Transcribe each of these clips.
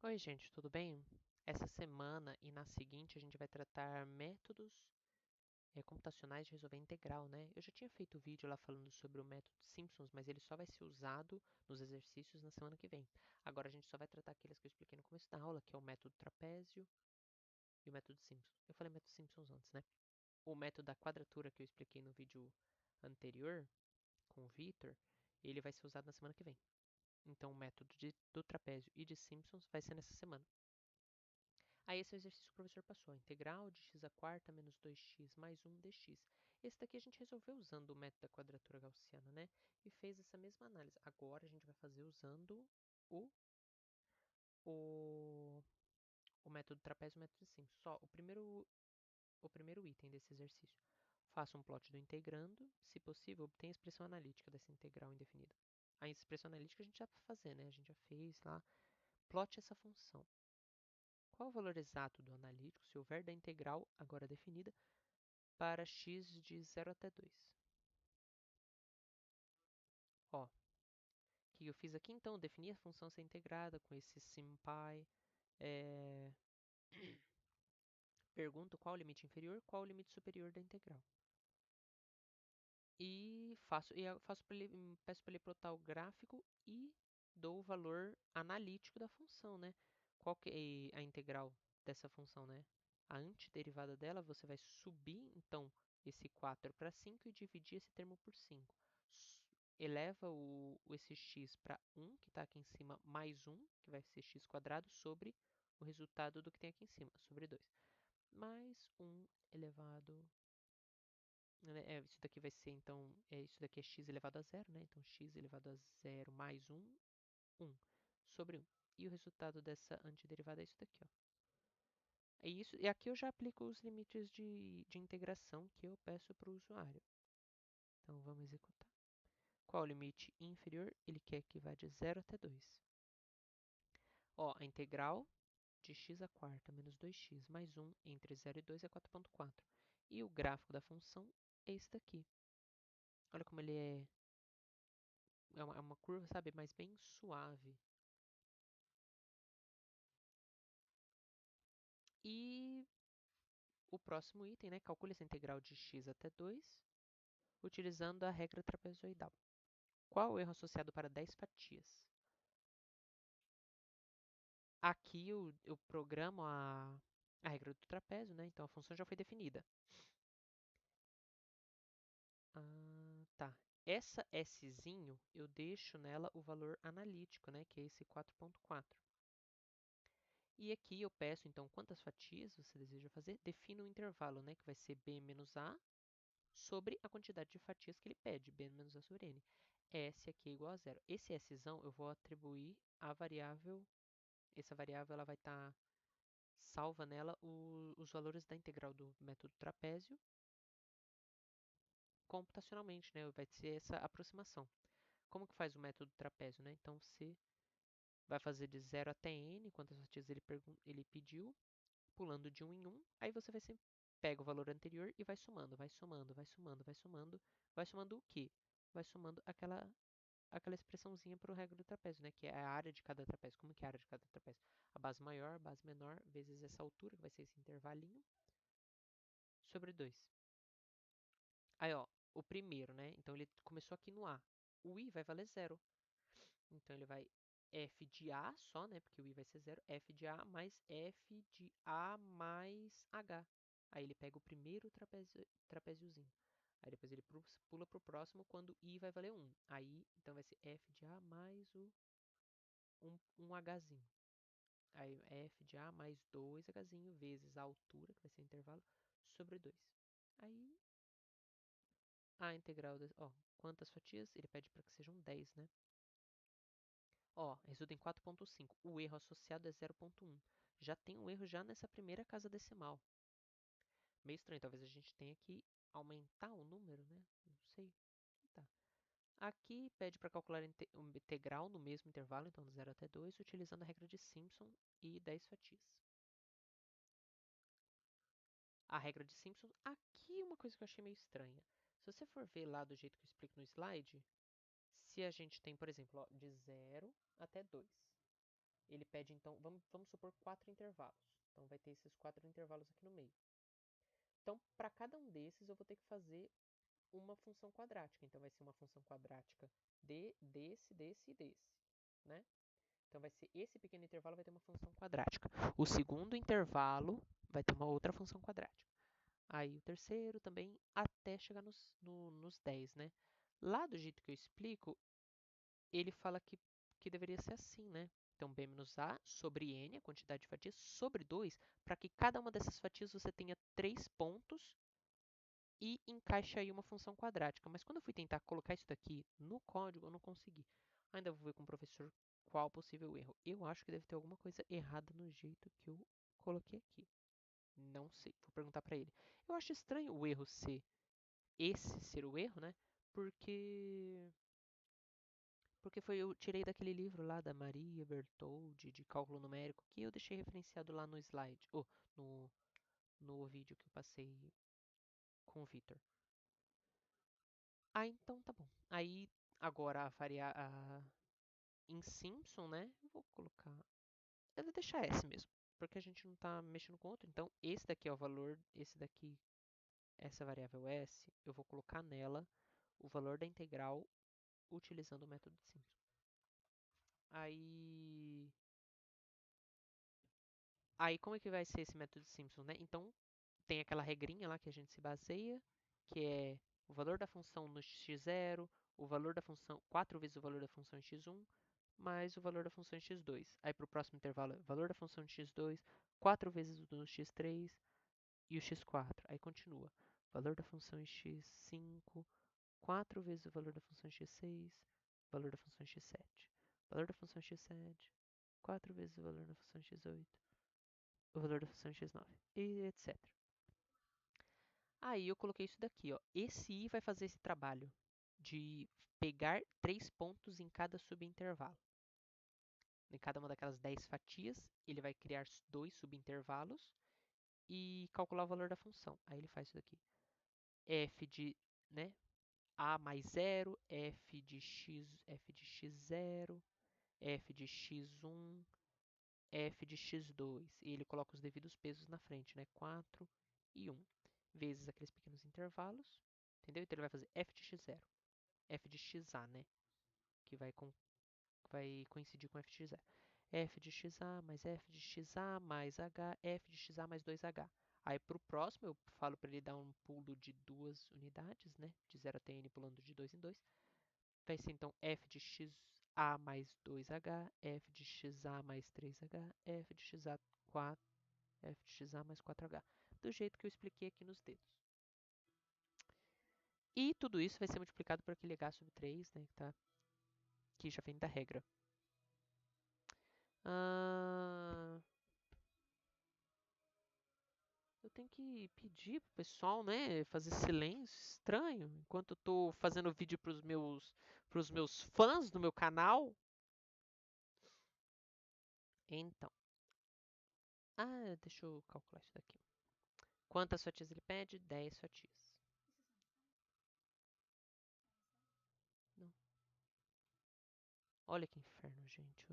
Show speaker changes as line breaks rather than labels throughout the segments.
Oi, gente, tudo bem? Essa semana e na seguinte a gente vai tratar métodos computacionais de resolver integral, né? Eu já tinha feito vídeo lá falando sobre o método Simpsons, mas ele só vai ser usado nos exercícios na semana que vem. Agora a gente só vai tratar aqueles que eu expliquei no começo da aula, que é o método trapézio e o método Simpsons. Eu falei método Simpsons antes, né? O método da quadratura que eu expliquei no vídeo anterior com o Victor, ele vai ser usado na semana que vem. Então o método do trapézio e de Simpsons vai ser nessa semana. Aí esse é o exercício que o professor passou, a integral de x à quarta menos 2x mais 1 dx. Esse daqui a gente resolveu usando o método da quadratura gaussiana, né? E fez essa mesma análise. Agora a gente vai fazer usando o, o, o método trapézio e o método simples. Só o primeiro item desse exercício. Faça um plot do integrando. Se possível, obtenha a expressão analítica dessa integral indefinida. A expressão analítica a gente já vai fazer, né? A gente já fez lá. Plote essa função. Qual o valor exato do analítico, se houver, da integral, agora definida, para x de 0 até 2? Ó, o que eu fiz aqui então? Defini a função ser integrada com esse simpy. É... Pergunto qual o limite inferior, qual o limite superior da integral. Peço para ele plotar o gráfico e dou o valor analítico da função, né? Qual que é a integral dessa função, né? A antiderivada dela, você vai subir, então, esse 4 para 5 e dividir esse termo por 5. Eleva esse x para 1, que está aqui em cima, mais 1, que vai ser x quadrado, sobre o resultado do que tem aqui em cima, sobre 2. Mais 1 elevado isso daqui vai ser, então, isso daqui é x elevado a zero, né? Então, x elevado a zero mais 1, 1 sobre 1. E o resultado dessa antiderivada é isso daqui, ó. E aqui eu já aplico os limites de integração que eu peço para o usuário. Então, vamos executar. Qual o limite inferior? Ele quer que vá de 0 até 2. Ó, a integral de x à quarta menos 2x mais 1 entre 0 e 2 é 4,4. E o gráfico da função é esse daqui. Olha como ele é uma curva, sabe, mas bem suave. E o próximo item, né? Calcule essa integral de x até 2, utilizando a regra trapezoidal. Qual o erro associado para 10 fatias? Aqui eu programo a regra do trapézio, né? Então a função já foi definida. Ah, tá. Essa Szinho, eu deixo nela o valor analítico, né? Que é esse 4,4. E aqui eu peço, então, quantas fatias você deseja fazer. Defino o intervalo, né? Que vai ser b menos a sobre a quantidade de fatias que ele pede, b menos a sobre n. S aqui é igual a zero. Esse Szão eu vou atribuir à variável, essa variável ela vai estar salva nela os valores da integral do método trapézio computacionalmente, né? Vai ser essa aproximação. Como que faz o método trapézio, né? Então, você vai fazer de 0 até n, quantas fatias ele pediu, pulando de 1 em 1, aí você vai sempre pega o valor anterior e vai somando, vai somando, vai somando, vai somando. Vai somando o quê? Vai somando aquela expressãozinha para o regra do trapézio, né? Que é a área de cada trapézio. Como que é a área de cada trapézio? A base maior, a base menor, vezes essa altura, que vai ser esse intervalinho, sobre 2. Aí, ó, o primeiro, né? Então, ele começou aqui no A. O I vai valer zero. Então, ele vai f de A só, né? Porque o I vai ser zero. F de A mais F de A mais H. Aí, ele pega o primeiro trapéziozinho. Aí, depois ele pula para o próximo quando I vai valer 1. Aí, então, vai ser F de A mais um Hzinho. Aí, F de A mais 2Hzinho vezes a altura, que vai ser o intervalo, sobre 2. Aí, a integral, ó, quantas fatias? Ele pede para que sejam 10, né? Ó, resulta em 4,5. O erro associado é 0,1. Já tem um erro já nessa primeira casa decimal. Meio estranho, talvez a gente tenha que aumentar o número, né? Não sei. Tá. Aqui pede para calcular um integral no mesmo intervalo, então de 0 até 2, utilizando a regra de Simpson e 10 fatias. A regra de Simpson, aqui uma coisa que eu achei meio estranha. Se você for ver lá do jeito que eu explico no slide, se a gente tem, por exemplo, ó, de 0 até 2. ele pede então, vamos supor 4 intervalos. Então vai ter esses 4 intervalos aqui no meio. Então, para cada um desses, eu vou ter que fazer uma função quadrática. Então vai ser uma função quadrática desse e desse, né? Então vai ser esse pequeno intervalo vai ter uma função quadrática. O segundo intervalo vai ter uma outra função quadrática. Aí o terceiro também, até chegar nos 10, né? Lá do jeito que eu explico, ele fala que deveria ser assim, né? Então, B menos A sobre N, a quantidade de fatias, sobre 2, para que cada uma dessas fatias você tenha 3 pontos e encaixe aí uma função quadrática. Mas quando eu fui tentar colocar isso daqui no código, eu não consegui. Ainda vou ver com o professor qual o possível erro. Eu acho que deve ter alguma coisa errada no jeito que eu coloquei aqui. Não sei, vou perguntar para ele. Eu acho estranho o erro ser esse ser o erro, né? Porque eu tirei daquele livro lá da Maria Bertoldi de cálculo numérico que eu deixei referenciado lá no slide, ou no, no vídeo que eu passei com o Victor. Ah, então tá bom. Aí agora em Simpson, né? Eu vou colocar. Eu vou deixar S mesmo, porque a gente não tá mexendo com outro. Então esse daqui é o valor, esse daqui, essa variável S, eu vou colocar nela o valor da integral utilizando o método de Simpson. Aí, aí como é que vai ser esse método de Simpson, né? Então tem aquela regrinha lá que a gente se baseia, que é o valor da função no x0, o valor da função, 4 vezes o valor da função em x1, mais o valor da função em x2. Aí para o próximo intervalo é o valor da função de x2, 4 vezes o do x3 e o x4. Aí continua. Valor da função em x5, 4 vezes o valor da função em x6, valor da função em x7. Valor da função em x7, 4 vezes o valor da função em x8, o valor da função em x9, e etc. Aí eu coloquei isso daqui, ó. Esse I vai fazer esse trabalho de pegar 3 pontos em cada subintervalo. Em cada uma daquelas 10 fatias, ele vai criar 2 subintervalos e calcular o valor da função. Aí ele faz isso daqui. F de, né, A mais 0, F de x0, F de x1, F de x2. E ele coloca os devidos pesos na frente, né? 4 e 1. Vezes aqueles pequenos intervalos. Entendeu? Então ele vai fazer F de x0. F de xa, né? Que vai coincidir com F de x0. F de xa mais F de xa mais H, F de xa mais 2H. Aí para o próximo eu falo para ele dar um pulo de 2 unidades, né? De 0 até n pulando de 2 em 2. Vai ser então F de xa mais 2H, F de xa mais 3H, F de xa 4, F de xa mais 4H. Do jeito que eu expliquei aqui nos dedos. E tudo isso vai ser multiplicado por aquele H sobre 3, né? Que já vem da regra. Eu tenho que pedir pro pessoal, né, fazer silêncio estranho, enquanto eu tô fazendo vídeo pros meus fãs do meu canal. Então, deixa eu calcular isso daqui. Quantas fatias ele pede? 10 fatias. Não. Olha que inferno, gente.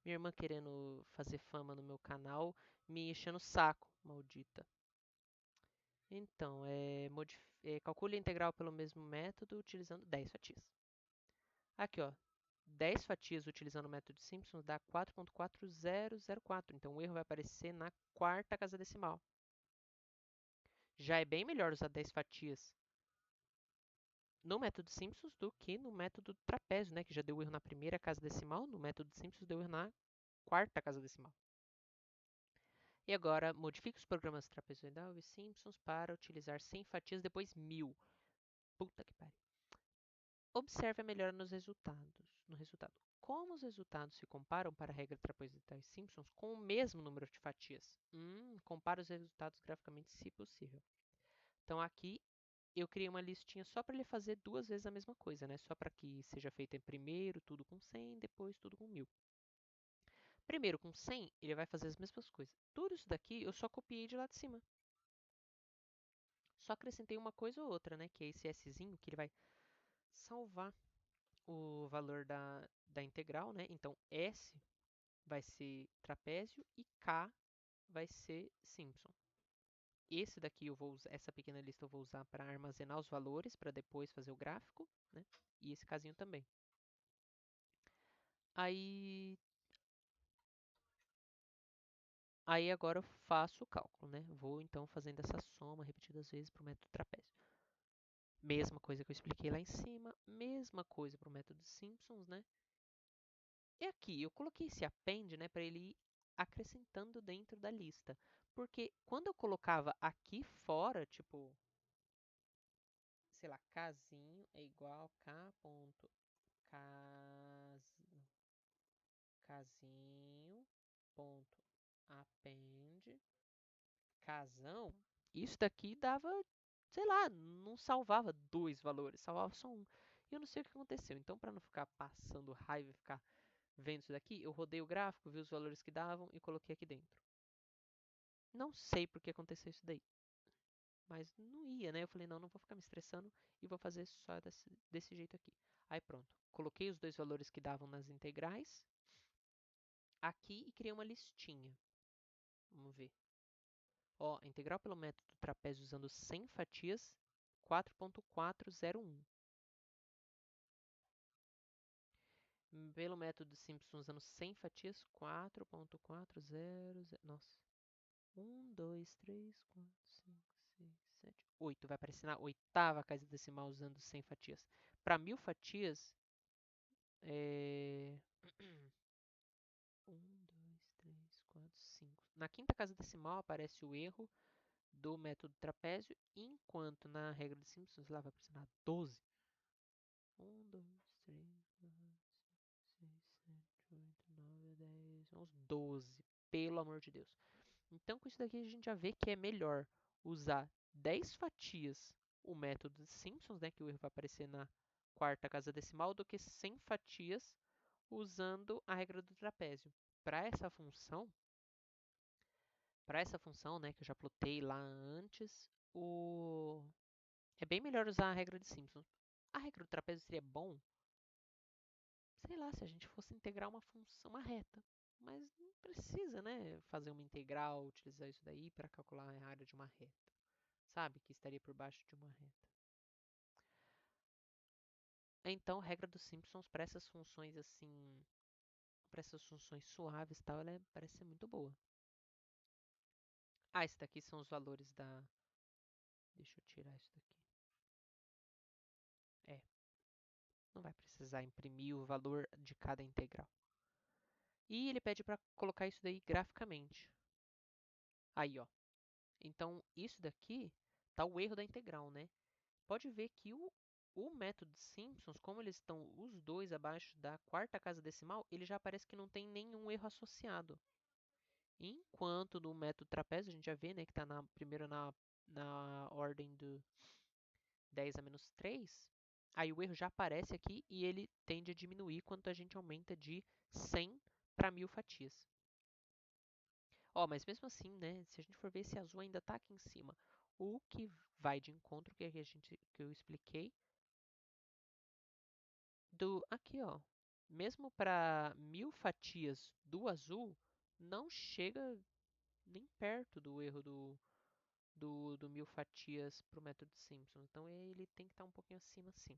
Minha irmã querendo fazer fama no meu canal, me enchendo o saco, maldita. Então, calcule a integral pelo mesmo método utilizando 10 fatias. Aqui, ó. 10 fatias utilizando o método de Simpson dá 4.4004. Então, o erro vai aparecer na quarta casa decimal. Já é bem melhor usar 10 fatias no método de Simpsons do que no método do trapézio, né? Que já deu erro na primeira casa decimal. No método de Simpsons deu erro na quarta casa decimal. E agora, modifique os programas trapezoidal e Simpsons para utilizar 100 fatias, depois 1000. Puta que pariu. Observe a melhora nos resultados. No resultado. Como os resultados se comparam para a regra trapezoidal e Simpsons com o mesmo número de fatias? Compare os resultados graficamente, se possível. Então, aqui eu criei uma listinha só para ele fazer 2 vezes a mesma coisa, né? Só para que seja feito em primeiro tudo com 100, depois tudo com 1000. Primeiro com 100, ele vai fazer as mesmas coisas. Tudo isso daqui eu só copiei de lá de cima. Só acrescentei uma coisa ou outra, né? Que é esse Szinho, que ele vai salvar o valor da integral, né? Então, S vai ser trapézio e K vai ser Simpson. Esse daqui eu vou usar, essa pequena lista eu vou usar para armazenar os valores para depois fazer o gráfico, né? E esse casinho também. Aí, aí agora eu faço o cálculo, né? Vou então fazendo essa soma repetidas vezes para o método trapézio. Mesma coisa que eu expliquei lá em cima, mesma coisa para o método Simpsons, né? E aqui eu coloquei esse append, né, para ele ir acrescentando dentro da lista. Porque quando eu colocava aqui fora, tipo, sei lá, casinho é igual k ponto casinho ponto append casão, isso daqui dava, sei lá, não salvava dois valores, salvava só um. E eu não sei o que aconteceu. Então, para não ficar passando raiva e ficar vendo isso daqui, eu rodei o gráfico, vi os valores que davam e coloquei aqui dentro. Não sei por que aconteceu isso daí, mas não ia, né? Eu falei, não, não vou ficar me estressando e vou fazer só desse jeito aqui. Aí pronto, coloquei os dois valores que davam nas integrais aqui e criei uma listinha. Vamos ver. Ó, integral pelo método trapézio usando 100 fatias, 4.401. Pelo método Simpson usando 100 fatias, 4.400. Nossa. 1, 2, 3, 4, 5, 6, 7, 8. Vai aparecer na oitava casa decimal usando 100 fatias. Para 1000 fatias, é... 1, 2, 3, 4, 5. Na quinta casa decimal aparece o erro do método trapézio, enquanto na regra de Simpsons lá vai aparecer na 12. 1, 2, 3, 4, 5, 6, 7, 8, 9, 10, 11, 12. Pelo amor de Deus. Então, com isso daqui, a gente já vê que é melhor usar 10 fatias o método de Simpsons, né, que o erro vai aparecer na quarta casa decimal, do que 100 fatias usando a regra do trapézio. Para essa função, né, que eu já plotei lá antes, é bem melhor usar a regra de Simpsons. A regra do trapézio seria bom, sei lá, se a gente fosse integrar uma função, uma reta. Mas não precisa, né, fazer uma integral, utilizar isso daí para calcular a área de uma reta. Sabe? Que estaria por baixo de uma reta. Então, a regra dos Simpsons para essas funções assim, para essas funções suaves e tal, ela parece ser muito boa. Ah, esse daqui são os valores da... Deixa eu tirar isso daqui. É, não vai precisar imprimir o valor de cada integral. E ele pede para colocar isso daí graficamente. Aí, ó. Então, isso daqui tá o erro da integral, né? Pode ver que o método Simpsons, como eles estão os dois abaixo da quarta casa decimal, ele já parece que não tem nenhum erro associado. Enquanto no método trapézio, a gente já vê, né, que está primeiro na ordem do 10 a menos 3, aí o erro já aparece aqui e ele tende a diminuir quando a gente aumenta de 100 para 1000 fatias. Ó, mas mesmo assim, né, se a gente for ver, esse azul ainda está aqui em cima. O que vai de encontro que eu expliquei aqui, ó. Mesmo para 1000 fatias do azul, não chega nem perto do erro do 1000 fatias para o método Simpson. Então ele tem que estar um pouquinho acima, sim.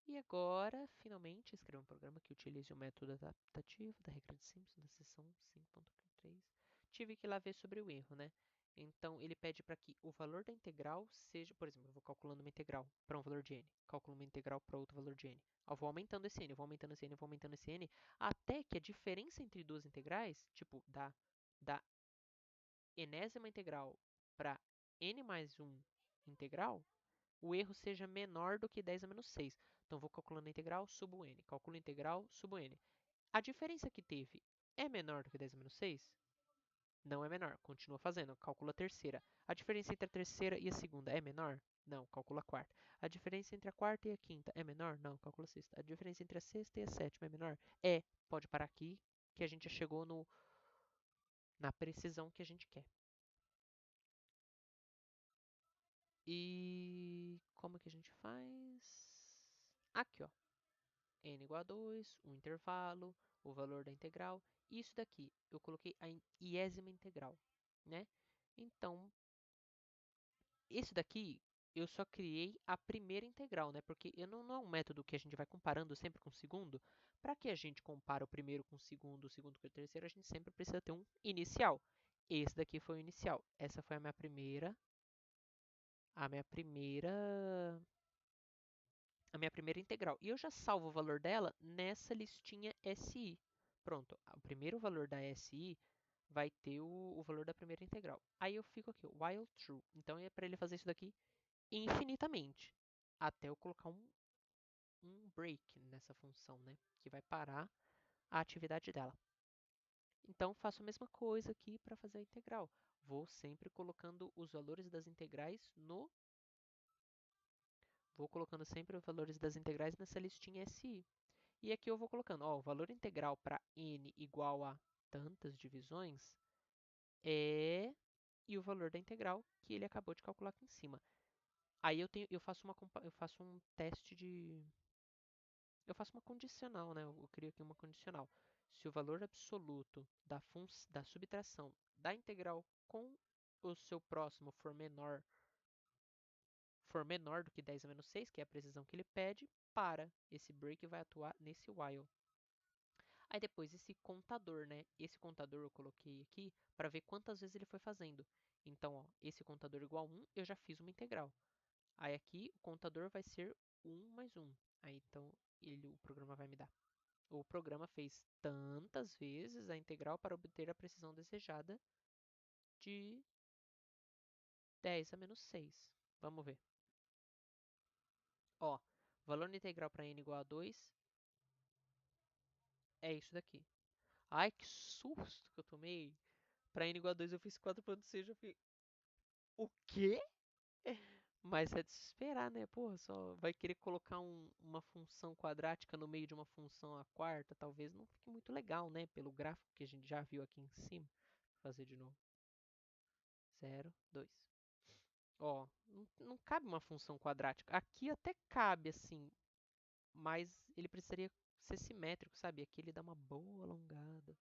E agora, finalmente, escrever um programa que utilize o método adaptativo da regra de Simpson, da seção 5.3. Tive que ir lá ver sobre o erro, né? Então, ele pede para que o valor da integral seja, por exemplo, eu vou calculando uma integral para um valor de n, calculo uma integral para outro valor de n. Eu vou aumentando esse n, eu vou aumentando esse n, eu vou aumentando esse n, até que a diferença entre duas integrais, tipo, da enésima integral para n mais 1 integral, o erro seja menor do que 10 a menos 6. Então, vou calculando a integral, subo n. Calculo a integral, subo n. A diferença que teve é menor do que 10 a menos 6? Não é menor. Continua fazendo. Calcula a terceira. A diferença entre a terceira e a segunda é menor? Não. Calcula a quarta. A diferença entre a quarta e a quinta é menor? Não. Calcula a sexta. A diferença entre a sexta e a sétima é menor? É. Pode parar aqui, que a gente já chegou na precisão que a gente quer. E como que a gente faz? Aqui, ó. n igual a 2, um intervalo, o valor da integral. Isso daqui, eu coloquei a iésima integral, né? Então, esse daqui, eu só criei a primeira integral, né? Porque eu não é um método que a gente vai comparando sempre com o segundo. Para que a gente compare o primeiro com o segundo com o terceiro, a gente sempre precisa ter um inicial. Esse daqui foi o inicial. Essa foi a minha primeira a minha primeira integral. E eu já salvo o valor dela nessa listinha SI. Pronto, o primeiro valor da SI vai ter o valor da primeira integral. Aí eu fico aqui, while true. Então é para ele fazer isso daqui infinitamente, até eu colocar um break nessa função, né? Que vai parar a atividade dela. Então faço a mesma coisa aqui para fazer a integral. Vou sempre colocando os valores das integrais no Vou colocando sempre os valores das integrais nessa listinha SI. E aqui eu vou colocando, ó, o valor integral para n igual a tantas divisões é e o valor da integral que ele acabou de calcular aqui em cima. Aí eu faço um teste de eu faço uma condicional, né? Eu crio aqui uma condicional. Se o valor absoluto da subtração da integral com o seu próximo for menor do que 10 a menos 6, que é a precisão que ele pede, para. Esse break vai atuar nesse while. Aí depois esse contador, né? Esse contador eu coloquei aqui para ver quantas vezes ele foi fazendo. Então, ó, esse contador igual a 1, eu já fiz uma integral. Aí aqui o contador vai ser 1 mais 1. Aí então o programa vai me dar. O programa fez tantas vezes a integral para obter a precisão desejada de 10 a menos 6. Vamos ver. Ó, valor integral para n igual a 2 é isso daqui. Ai, que susto que eu tomei. Para n igual a 2 eu fiz 4,6. Eu fiz... O quê? Mas é de se esperar, né? Porra, só vai querer colocar uma função quadrática no meio de uma função à quarta. Talvez não fique muito legal, né? Pelo gráfico que a gente já viu aqui em cima. Vou fazer de novo. 0, 2. Ó, não cabe uma função quadrática. Aqui até cabe, assim, mas ele precisaria ser simétrico, sabe? Aqui ele dá uma boa alongada.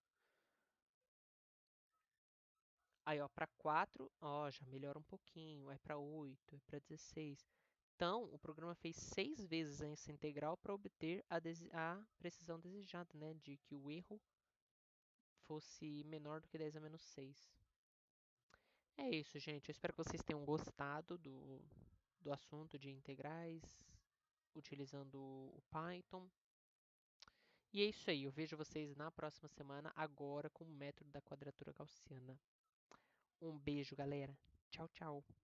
Aí, ó, para 4, ó, já melhora um pouquinho. É para 8, é para 16. Então, o programa fez 6 vezes essa integral para obter a precisão desejada, né? De que o erro fosse menor do que 10 a menos 6. É isso, gente. Eu espero que vocês tenham gostado do assunto de integrais utilizando o Python. E é isso aí. Eu vejo vocês na próxima semana, agora com o método da quadratura gaussiana. Um beijo, galera. Tchau, tchau.